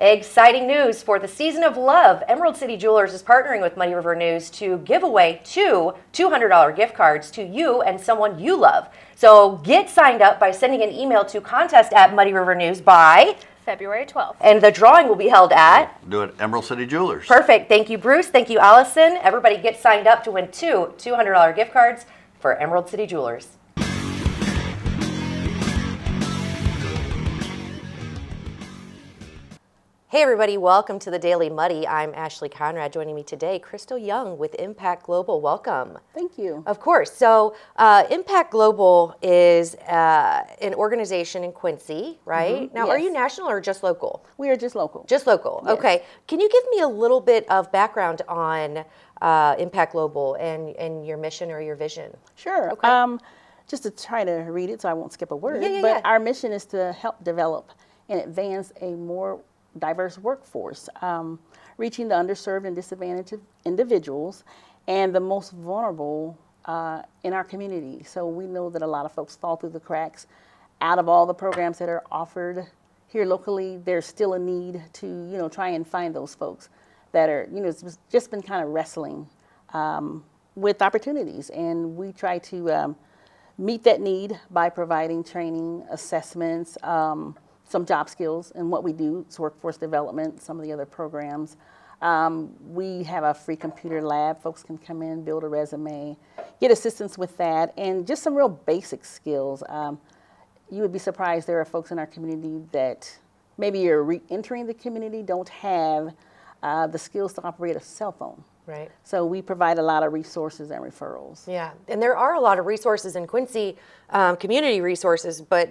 Exciting news for the season of love. Emerald City Jewelers is partnering with Muddy River News to give away two $200 gift cards to you and someone you love. So get signed up by sending an email to contest@muddyrivernews by February 12th. And the drawing will be held at? Do it Emerald City Jewelers. Perfect. Thank you, Bruce. Thank you, Allison. Everybody get signed up to win two $200 gift cards for Emerald City Jewelers. Hey everybody, welcome to the Daily Muddy. I'm Ashley Conrad. Joining me today, Crystal Young with Impact Global. Welcome. Thank you. Of course. So Impact Global is an organization in Quincy, right? Mm-hmm. Now, Yes. Are you national or just local? We are just local. Just local. Yes. Okay. Can you give me a little bit of background on Impact Global and your mission or your vision? Sure. Okay. Just to try to read it so I won't skip a word. Yeah. But our mission is to help develop and advance a more diverse workforce, reaching the underserved and disadvantaged individuals and the most vulnerable in our community. So we know that a lot of folks fall through the cracks. Out of all the programs that are offered here locally, there's still a need to, try and find those folks that are, it's just been kind of wrestling with opportunities. And we try to meet that need by providing training, assessments, some job skills, and what we do is workforce development, some of the other programs. We have a free computer lab. Folks can come in, build a resume, get assistance with that, and just some real basic skills. You would be surprised there are folks in our community that maybe you're re-entering the community, don't have the skills to operate a cell phone. Right. So we provide a lot of resources and referrals. Yeah, and there are a lot of resources in Quincy, community resources, but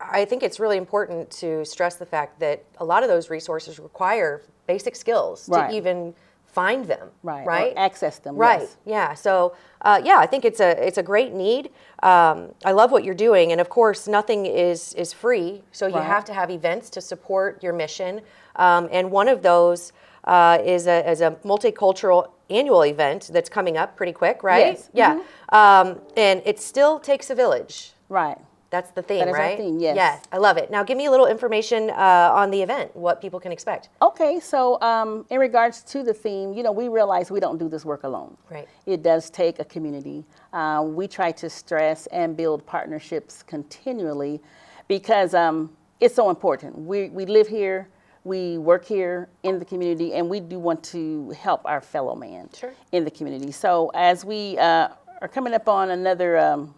I think it's really important to stress the fact that a lot of those resources require basic skills Right. to even find them. Right. Right. Or access them. Right. Yes. Yeah. So, I think it's a great need. I love what you're doing, and of course, nothing is free. So you Right. have to have events to support your mission, and one of those is a multicultural annual event that's coming up pretty quick, right? Yes. Yeah. And it still takes a village. Right. That's the theme, That is our right? theme, yes. Yes, I love it. Now, give me a little information on the event, what people can expect. Okay, so in regards to the theme, we realize we don't do this work alone. Right. It does take a community. We try to stress and build partnerships continually because it's so important. We live here, we work here in the community, and we do want to help our fellow man Sure. in the community. So as we are coming up on another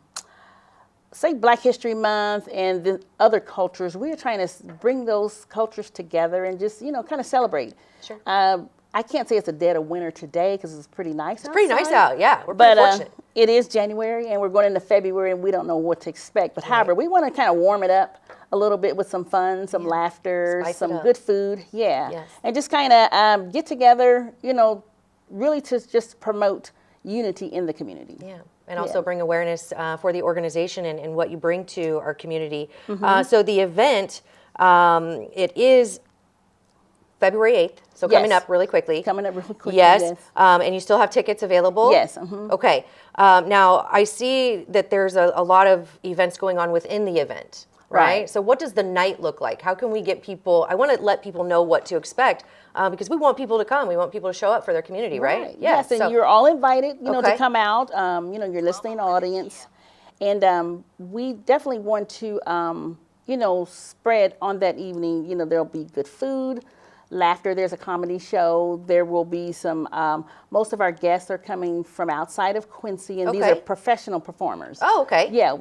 say Black History Month and the other cultures, we are trying to bring those cultures together and just, kind of celebrate. Sure. I can't say it's a dead of winter today because it's pretty nice outside. It's pretty nice out, yeah. We're pretty fortunate. It is January and we're going into February and we don't know what to expect. But however, we want to kind of warm it up a little bit with some fun, some laughter, Spice it some up. good food. Yeah. Yes. And just kind of get together, really to just promote unity in the community. Yeah, and also bring awareness for the organization and what you bring to our community. Mm-hmm. So the event, it is February 8th, so coming Yes. up really quickly. Coming up really quickly, Yes, yes. And you still have tickets available? Yes. Mm-hmm. Okay, now I see that there's a lot of events going on within the event, right? Right. So what does the night look like? How can we get people, I want to let people know what to expect because we want people to come. We want people to show up for their community, right? Yes, and so- you're all invited, Okay. to come out, your listening audience. And we definitely want to, spread on that evening. There'll be good food, laughter. There's a comedy show. There will be some, most of our guests are coming from outside of Quincy, and these Okay. are professional performers. Oh, okay. Yeah,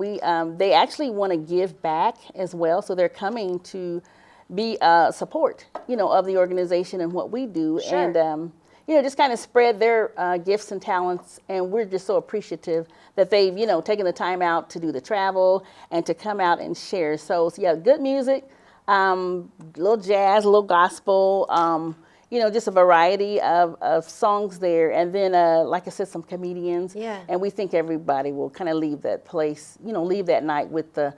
they actually want to give back as well, so they're coming to be support, of the organization and what we do, Sure. and just kind of spread their gifts and talents. And we're just so appreciative that they've, taken the time out to do the travel and to come out and share. So yeah, good music, little jazz, a little gospel, just a variety of songs there. And then, like I said, some comedians. Yeah. And we think everybody will kind of leave that place, leave that night with the,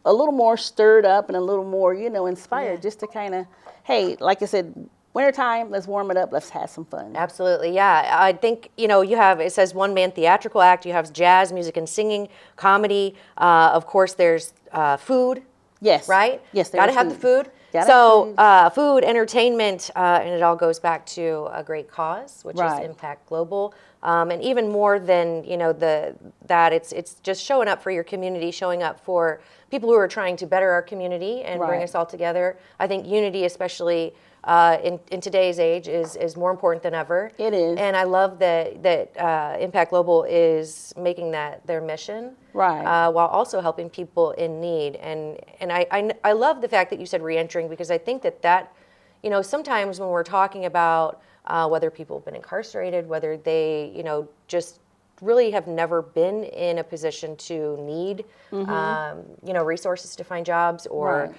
a little more stirred up and a little more, inspired, just to kind of, hey, like I said, wintertime, let's warm it up, let's have some fun. Absolutely, yeah. I think, you have, it says one-man theatrical act, you have jazz, music and singing, comedy. Of course, there's food. Yes. Right? Yes, Got to there's have the food. So food, entertainment, and it all goes back to a great cause, which is Impact Global. And even more than, you know, that it's just showing up for your community, showing up for people who are trying to better our community and bring us all together. I think unity, especially in today's age, is more important than ever. It is. And I love that Impact Global is making that their mission, while also helping people in need. And I love the fact that you said reentering, because I think that you know, sometimes when we're talking about whether people have been incarcerated, whether they, you know, just really have never been in a position to need, you know, resources to find jobs, or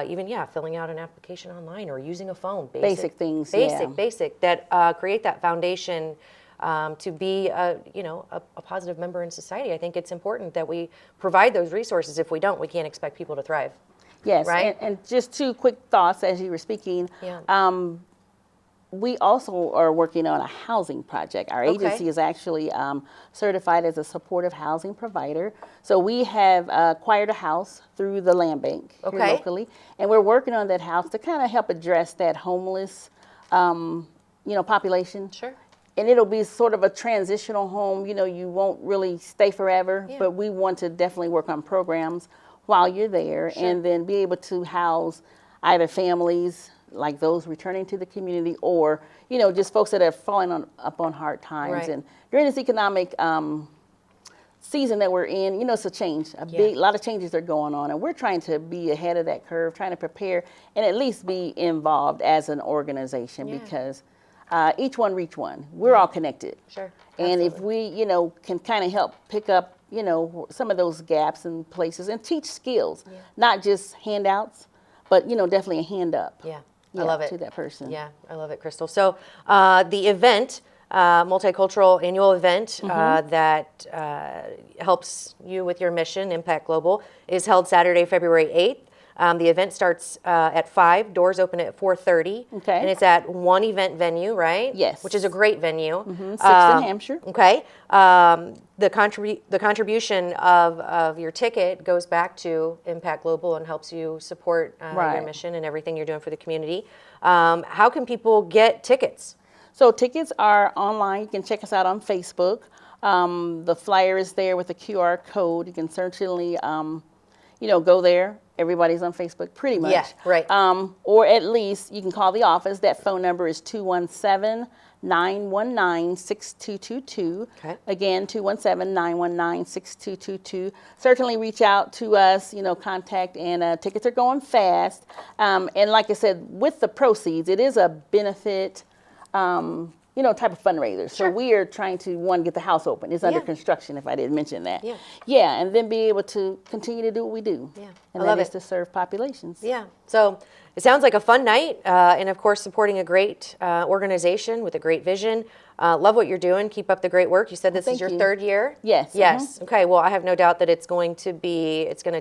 even, filling out an application online or using a phone. Basic things, basic, that create that foundation to be, you know, a positive member in society. I think it's important that we provide those resources. If we don't, we can't expect people to thrive. Yes, right? And just two quick thoughts as you were speaking. We also are working on a housing project. Our agency is actually certified as a supportive housing provider. So we have acquired a house through the land bank here locally, and we're working on that house to kind of help address that homeless, you know, population. Sure. And it'll be sort of a transitional home. You know, you won't really stay forever, but we want to definitely work on programs while you're there, and then be able to house either families like those returning to the community, or, you know, just folks that are falling upon hard times. And during this economic season that we're in, you know, it's a change. A lot of changes are going on, and we're trying to be ahead of that curve, trying to prepare and at least be involved as an organization, because each one reach one. We're all connected. Sure. And if we, you know, can kind of help pick up, you know, some of those gaps in places and teach skills, not just handouts, but, you know, definitely a hand up. I love it. To that person. Yeah, I love it, Crystal. So the event, multicultural annual event that helps you with your mission, Impact Global, is held Saturday, February 8th. The event starts at 5, doors open at 4:30. And it's at one event venue, right? Yes. Which is a great venue. 6th in Hampshire. The contribution of your ticket goes back to Impact Global and helps you support your mission and everything you're doing for the community. How can people get tickets? So tickets are online. You can check us out on Facebook. The flyer is there with a QR code. You can certainly, you know, go there. Everybody's on Facebook pretty much. Yeah, right. Or at least you can call the office. That phone number is 217-919-6222. Again, 217-919-6222. Certainly reach out to us, you know, contact, and tickets are going fast. And like I said, with the proceeds, it is a benefit, you know, type of fundraiser. So we are trying to, one, get the house open. It's under construction, if I didn't mention that. And then be able to continue to do what we do. And that is to serve populations. So it sounds like a fun night, and of course supporting a great organization with a great vision. Love what you're doing. Keep up the great work. You said this is your 3rd year? Yes. Yes. Okay. Well, I have no doubt that it's going to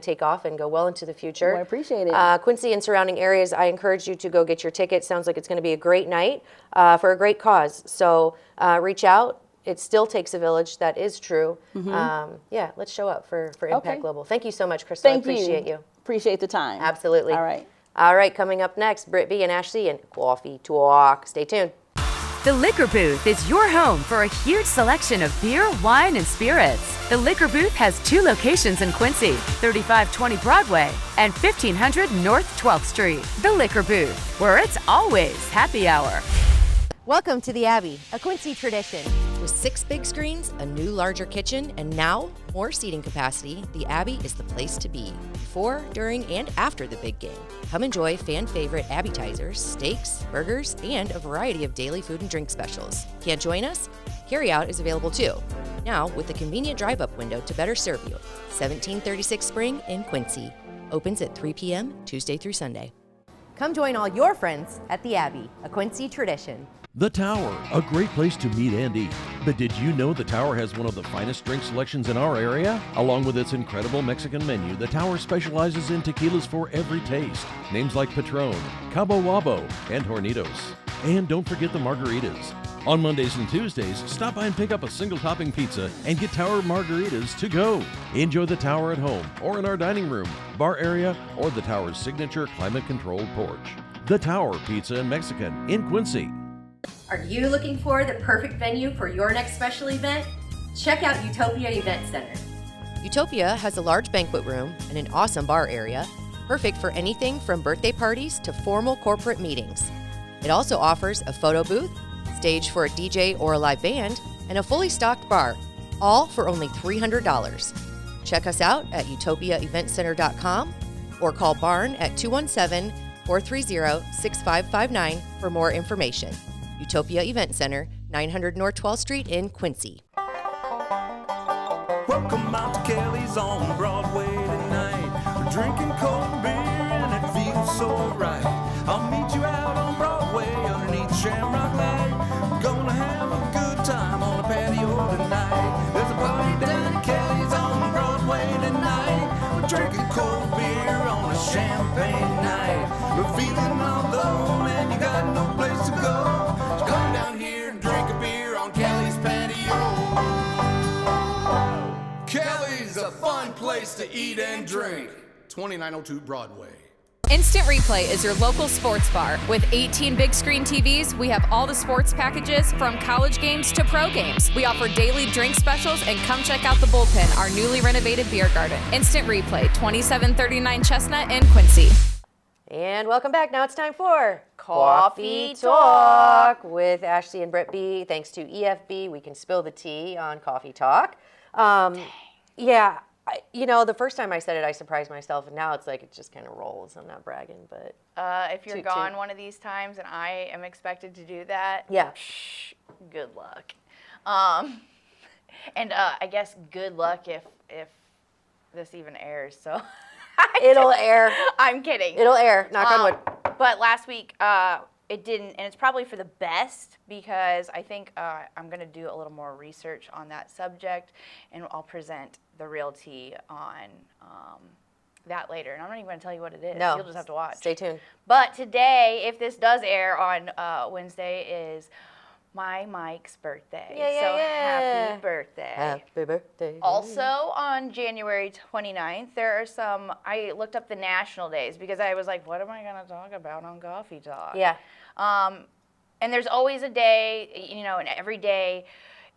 take off and go well into the future. Well, I appreciate it. Quincy and surrounding areas, I encourage you to go get your tickets. Sounds like it's going to be a great night for a great cause. So reach out. It still takes a village. That is true. Let's show up for Impact Global. Thank you so much, Crystal. I appreciate you. Appreciate the time. Absolutely. All right. All right. Coming up next, Brittany and Ashley and Coffee Talk. Stay tuned. The Liquor Booth is your home for a huge selection of beer, wine, and spirits. The Liquor Booth has 2 locations in Quincy, 3520 Broadway and 1500 North 12th Street. The Liquor Booth, where it's always happy hour. Welcome to the Abbey, a Quincy tradition. With 6 big screens, a new larger kitchen, and now more seating capacity, the Abbey is the place to be before, during, and after the big game. Come enjoy fan favorite appetizers, steaks, burgers, and a variety of daily food and drink specials. Can't join us? Carryout is available too. Now with a convenient drive-up window to better serve you. 1736 Spring in Quincy. Opens at 3 p.m. Tuesday through Sunday. Come join all your friends at the Abbey, a Quincy tradition. The Tower, a great place to meet and eat. But did you know the Tower has one of the finest drink selections in our area? Along with its incredible Mexican menu, the Tower specializes in tequilas for every taste. Names like Patron, Cabo Wabo, and Hornitos. And don't forget the margaritas. On Mondays and Tuesdays, stop by and pick up a single topping pizza and get Tower margaritas to go. Enjoy the Tower at home or in our dining room, bar area, or the Tower's signature climate-controlled porch. The Tower Pizza and Mexican in Quincy. Are you looking for the perfect venue for your next special event? Check out Utopia Event Center. Utopia has a large banquet room and an awesome bar area, perfect for anything from birthday parties to formal corporate meetings. It also offers a photo booth, stage for a DJ or a live band, and a fully stocked bar, all for only $300. Check us out at utopiaeventcenter.com or call Barn at 217-430-6559 for more information. Utopia Event Center, 900 North 12th Street in Quincy. Welcome out to Kelly's on Broadway tonight. We're drinking cold beer and it feels so right. I'll meet you out on Broadway underneath Shamrock Light. We're gonna have a good time on the patio tonight. There's a party down at Kelly's on Broadway tonight. We're drinking cold beer on a champagne night. We're feeling all alone and you got no place to go. So come down here and drink a beer on Kelly's patio. Kelly's a fun place to eat and drink. 2902 Broadway. Instant Replay is your local sports bar. With 18 big screen TVs, we have all the sports packages from college games to pro games. We offer daily drink specials and come check out the Bullpen, our newly renovated beer garden. Instant Replay, 2739 Chestnut in Quincy. And welcome back. Now it's time for Coffee Talk with Ashley and Britt B. Thanks to EFB, we can spill the tea on Coffee Talk. Yeah, the first time I said it, I surprised myself, and now it's like it just kind of rolls. I'm not bragging, but if you're gone one of these times and I am expected to do that, yeah, good luck. And I guess good luck if this even airs. So it'll air. I'm kidding. It'll air. Knock on wood. But last week it didn't, and it's probably for the best because I think I'm going to do a little more research on that subject, and I'll present the real tea on that later. And I'm not even going to tell you what it is. No. You'll just have to watch. Stay tuned. But today, if this does air on Wednesday, is my Mike's birthday. Happy birthday. Happy birthday. Also on January 29th, there are I looked up the national days because I was like, what am I going to talk about on Coffee Talk? Yeah. And there's always a day, and every day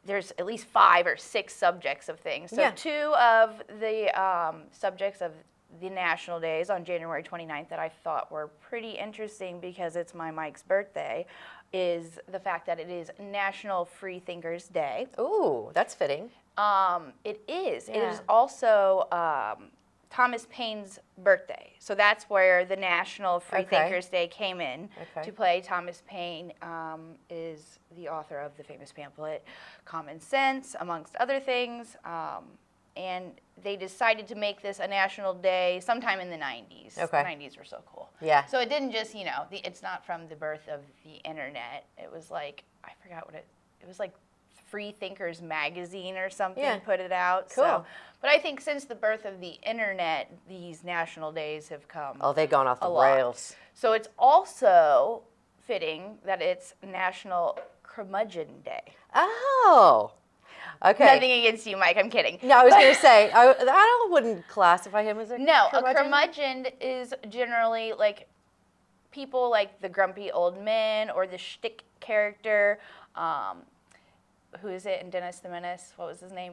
there's at least 5 or 6 subjects of things. So 2 of the subjects of the national days on January 29th that I thought were pretty interesting because it's my Mike's birthday is the fact that it is National Free Thinkers Day. Ooh, that's fitting. It is. Yeah. It is also Thomas Paine's birthday. So that's where the National Free Thinkers Day came in to play. Thomas Paine is the author of the famous pamphlet Common Sense, amongst other things. And they decided to make this a national day sometime in the 90s. Okay. The 90s were so cool. Yeah. So it didn't just, it's not from the birth of the internet. It was like, I forgot what it was like Free Thinkers Magazine or something put it out. Cool. So, but I think since the birth of the internet, these national days have come. Oh, they've gone off the lot. rails. So it's also fitting that it's National Curmudgeon Day. Oh. Okay. Nothing against you, Mike. I'm kidding. No, I was going to say, I wouldn't classify him as a curmudgeon. A curmudgeon is generally like people like the grumpy old man or the shtick character. Who is it in Dennis the Menace? What was his name?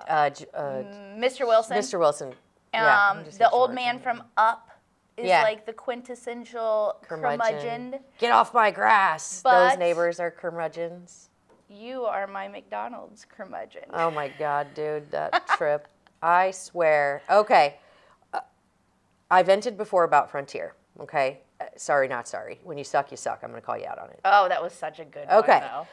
Mr. Wilson. Mr. Wilson. The old man from Up is like the quintessential curmudgeon. Get off my grass. But those neighbors are curmudgeons. You are my McDonald's curmudgeon. Oh my God, dude, that trip. I swear. Okay. I vented before about Frontier. Okay. Sorry, not sorry. When you suck, you suck. I'm going to call you out on it. Oh, that was such a good one, though.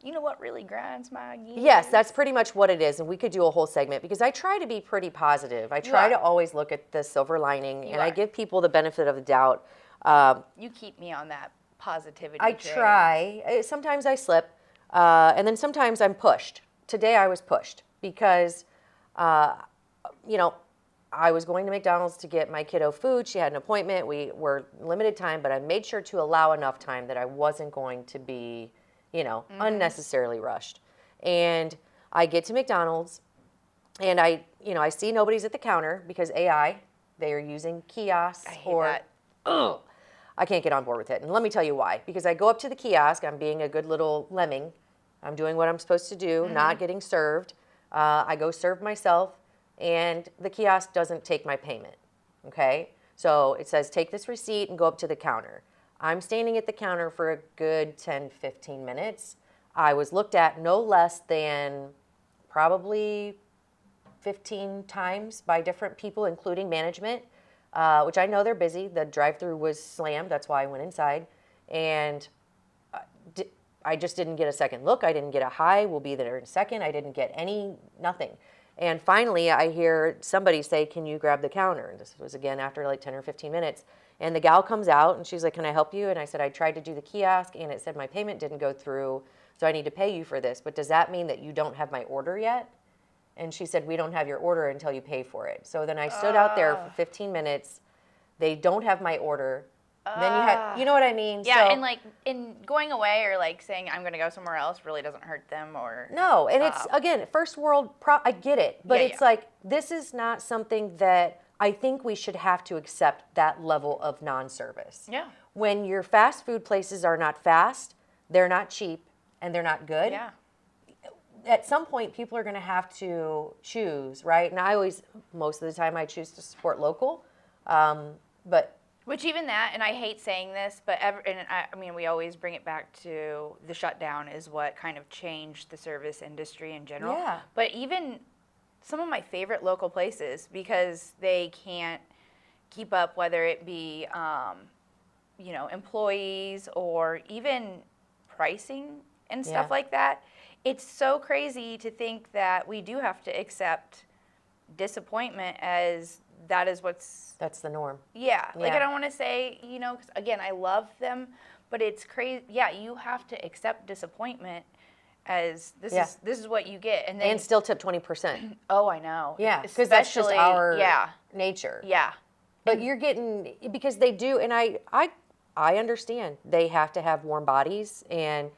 You know what really grinds my gears? Yes, that's pretty much what it is. And we could do a whole segment because I try to be pretty positive. I try to always look at the silver lining, I give people the benefit of the doubt. You keep me on that positivity I train. try. Sometimes I slip. And then sometimes I'm pushed. Today I was pushed because, I was going to McDonald's to get my kiddo food. She had an appointment. We were limited time, but I made sure to allow enough time that I wasn't going to be, unnecessarily rushed. And I get to McDonald's, and I see nobody's at the counter because AI, they are using kiosks. I hate that. I can't get on board with it. And let me tell you why. Because I go up to the kiosk, I'm being a good little lemming. I'm doing what I'm supposed to do, not getting served. I go serve myself, and the kiosk doesn't take my payment, okay? So it says, take this receipt and go up to the counter. I'm standing at the counter for a good 10, 15 minutes. I was looked at no less than probably 15 times by different people, including management, which I know they're busy. The drive-thru was slammed. That's why I went inside. And I just didn't get a second look. I didn't get a hi, we'll be there in a second. I didn't get nothing. And finally, I hear somebody say, can you grab the counter? And this was, again, after like 10 or 15 minutes. And the gal comes out, and she's like, can I help you? And I said, I tried to do the kiosk, and it said my payment didn't go through, so I need to pay you for this. But does that mean that you don't have my order yet? And she said, we don't have your order until you pay for it. So then I stood out there for 15 minutes. They don't have my order. Then you know what I mean? Yeah, so, and like in going away or like saying I'm going to go somewhere else really doesn't hurt them or. No, and it's, again, first world, I get it. But it's like, this is not something that I think we should have to accept that level of non-service. Yeah. When your fast food places are not fast, they're not cheap, and they're not good. Yeah. At some point, people are going to have to choose, right? And most of the time, I choose to support local. But which even that, and I hate saying this, but I mean, we always bring it back to the shutdown is what kind of changed the service industry in general. Yeah. But even some of my favorite local places, because they can't keep up, whether it be, employees or even pricing and stuff like that. It's so crazy to think that we do have to accept disappointment as that is that's the norm. Yeah. Like, I don't want to say, 'cause again, I love them, but it's crazy. Yeah, you have to accept disappointment as this is what you get. And still tip 20%. Oh, I know. Yeah, because that's just our nature. Yeah. But you're getting, because they do, and I understand they have to have warm bodies, and,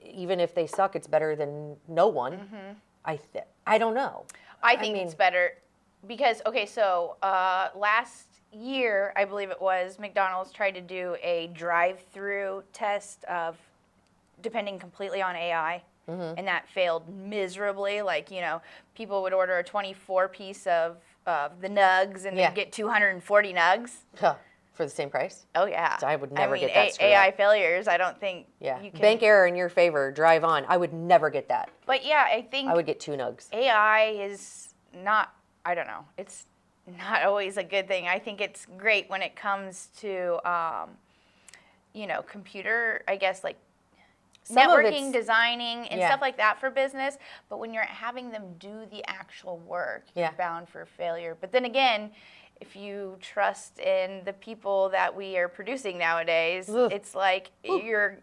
even if they suck, it's better than no one. Mm-hmm. I don't know. I think it's better. Because, okay, so last year, I believe it was, McDonald's tried to do a drive-through test of depending completely on AI, and that failed miserably. Like, people would order a 24-piece of the nugs and they'd get 240 nugs. Huh. For the same price? Oh, yeah. So I would never get that screwed AI up. failures, I don't think you can. Bank error in your favor, drive on. I would never get that. But, yeah, I think I would get 2 nugs. AI is not, I don't know, it's not always a good thing. I think it's great when it comes to, computer, I guess, like networking, designing, and stuff like that for business. But when you're having them do the actual work, you're bound for failure. But then again, if you trust in the people that we are producing nowadays, it's like you're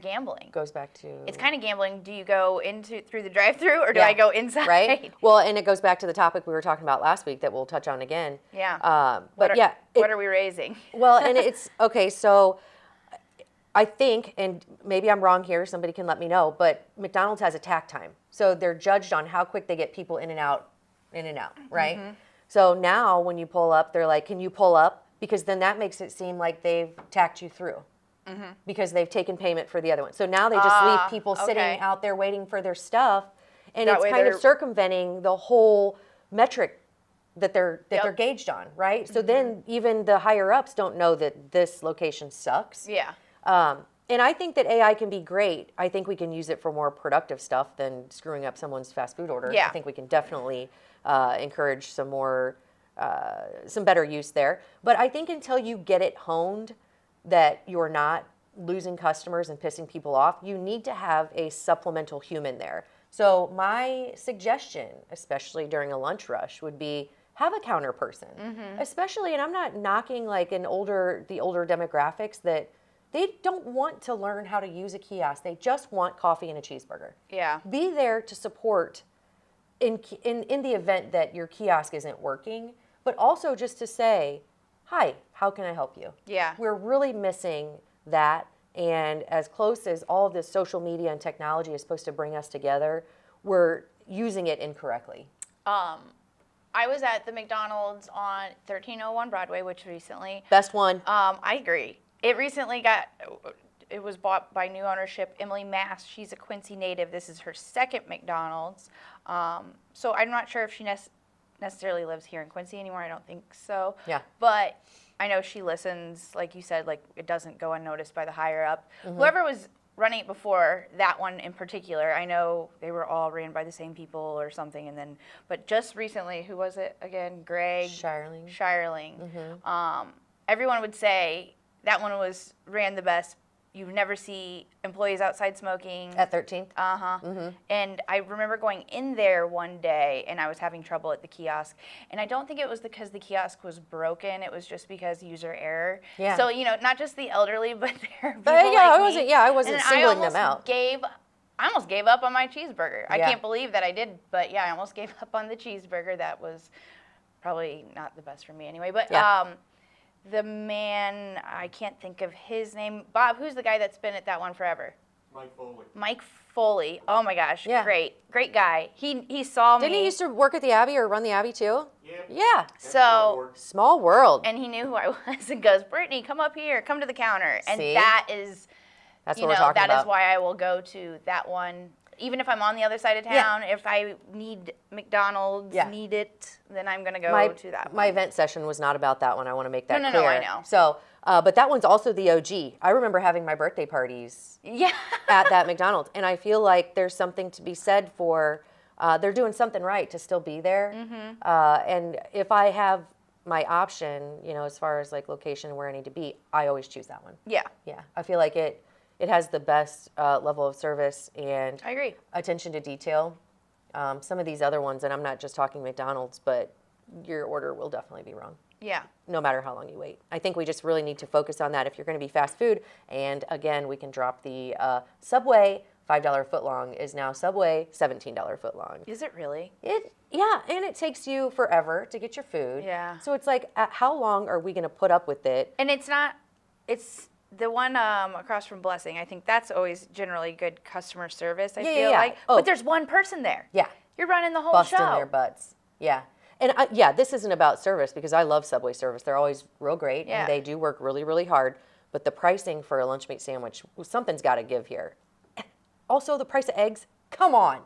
gambling. Goes back to, it's kind of gambling. Do you go through the drive-through, or do I go inside? Right. Well, and it goes back to the topic we were talking about last week that we'll touch on again. Yeah. What are we raising? Well, and it's okay. So I think, and maybe I'm wrong here, somebody can let me know, but McDonald's has a tack time, so they're judged on how quick they get people in and out, right? Mm-hmm. So now when you pull up, they're like, can you pull up? Because then that makes it seem like they've tacked you through because they've taken payment for the other one. So now they just leave people sitting out there waiting for their stuff, and it's kind of circumventing the whole metric that they're gauged on, right? So then even the higher ups don't know that this location sucks. Yeah. And I think that AI can be great. I think we can use it for more productive stuff than screwing up someone's fast food order. Yeah. I think we can definitely encourage some better use there. But I think until you get it honed that you're not losing customers and pissing people off, you need to have a supplemental human there. So my suggestion, especially during a lunch rush, would be have a counter person. Especially, and I'm not knocking like the older demographics that they don't want to learn how to use a kiosk. They just want coffee and a cheeseburger. Yeah. Be there to support in the event that your kiosk isn't working, but also just to say, hi, how can I help you? Yeah. We're really missing that. And as close as all of this social media and technology is supposed to bring us together, we're using it incorrectly. I was at the McDonald's on 1301 Broadway, which recently. Best one. I agree. It recently it was bought by new ownership. Emily Mass, she's a Quincy native. This is her second McDonald's. So I'm not sure if she necessarily lives here in Quincy anymore. I don't think so. Yeah. But I know she listens, like you said, like it doesn't go unnoticed by the higher up. Whoever was running it before, that one in particular, I know they were all ran by the same people or something. And then, but just recently, who was it again? Greg. Shireling. Everyone would say that one ran the best. You never see employees outside smoking. At 13th? And I remember going in there one day, and I was having trouble at the kiosk. And I don't think it was because the kiosk was broken. It was just because user error. Yeah. So, not just the elderly, but there are people I wasn't and singling them out. I almost gave up on my cheeseburger. I Yeah. can't believe that I did, but yeah, I almost gave up on the cheeseburger. That was probably not the best for me anyway. But the man, I can't think of his name. Bob, who's the guy that's been at that one forever? Mike Foley. Oh my gosh, great guy. He saw me. Didn't he used to work at the Abbey or run the Abbey too? Yeah. So small world. And he knew who I was and goes, Brittany, come up here, come to the counter. And See? that's what we're talking about. That is why I will go to that one. Even if I'm on the other side of town, if I need McDonald's, need it, then I'm going to go to that one. My event session was not about that one. I want to make that clear. No, I know. So, but that one's also the OG. I remember having my birthday parties at that McDonald's. And I feel like there's something to be said for, they're doing something right to still be there. And if I have my option, as far as like location and where I need to be, I always choose that one. Yeah. I feel like it has the best level of service and I agree. Attention to detail. Some of these other ones, and I'm not just talking McDonald's, but your order will definitely be wrong. Yeah. No matter how long you wait. I think we just really need to focus on that if you're going to be fast food. And again, we can drop the Subway $5 footlong is now Subway $17 footlong. Is it really? Yeah, and it takes you forever to get your food. Yeah. So it's like, how long are we going to put up with it? And it's the one across from Blessing. I think that's always generally good customer service, I feel like. But there's one person there. Yeah. You're running the whole Busting show. their butts. Yeah. And this isn't about service because I love Subway service. They're always real great and they do work really, really hard. But the pricing for a lunch meat sandwich, something's got to give here. Also, the price of eggs, come on.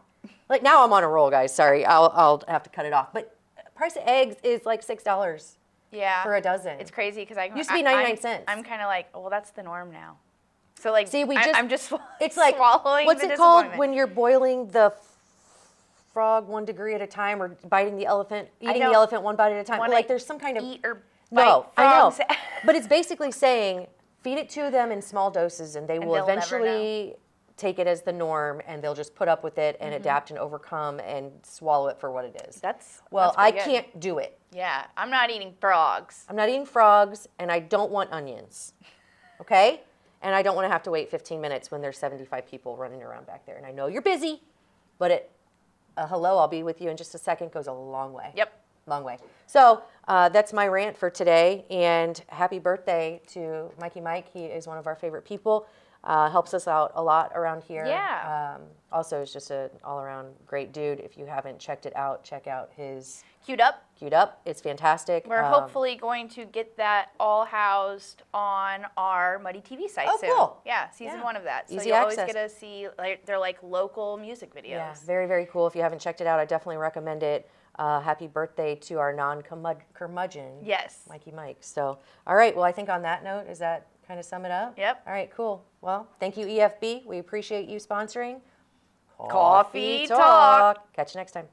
Like now I'm on a roll, guys. Sorry, I'll have to cut it off. But price of eggs is like $6. Yeah. For a dozen. It's crazy because used to be 99 cents. I'm kind of like, well, that's the norm now. So like, see, I'm just it's like swallowing. What's it called when you're boiling the frog 1 degree at a time, or biting the elephant, eating the elephant one bite at a time? Like there's some kind of eat or no, bite frogs. I know, but it's basically saying feed it to them in small doses, and they will eventually take it as the norm, and they'll just put up with it and adapt and overcome and swallow it for what it is. I can't do it. Yeah, I'm not eating frogs. I'm not eating frogs, and I don't want onions, okay? And I don't want to have to wait 15 minutes when there's 75 people running around back there. And I know you're busy, but hello, I'll be with you in just a second goes a long way. Yep. Long way. So that's my rant for today, and happy birthday to Mikey Mike. He is one of our favorite people. Helps us out a lot around here. Yeah. Also is just an all-around great dude. If you haven't checked it out, check out his Queued Up. Queued Up. It's fantastic. We're hopefully going to get that all housed on our Muddy TV site soon. Oh, cool. Yeah, season 1 of that. So Easy you'll access. always get to see, they're like local music videos. Yeah, very, very cool. If you haven't checked it out, I definitely recommend it. Happy birthday to our non-curmudgeon, Mikey Mike. So, all right, well, I think on that note, does that kind of sum it up? Yep. All right, cool. Well, thank you, EFB. We appreciate you sponsoring Coffee Talk. Catch you next time.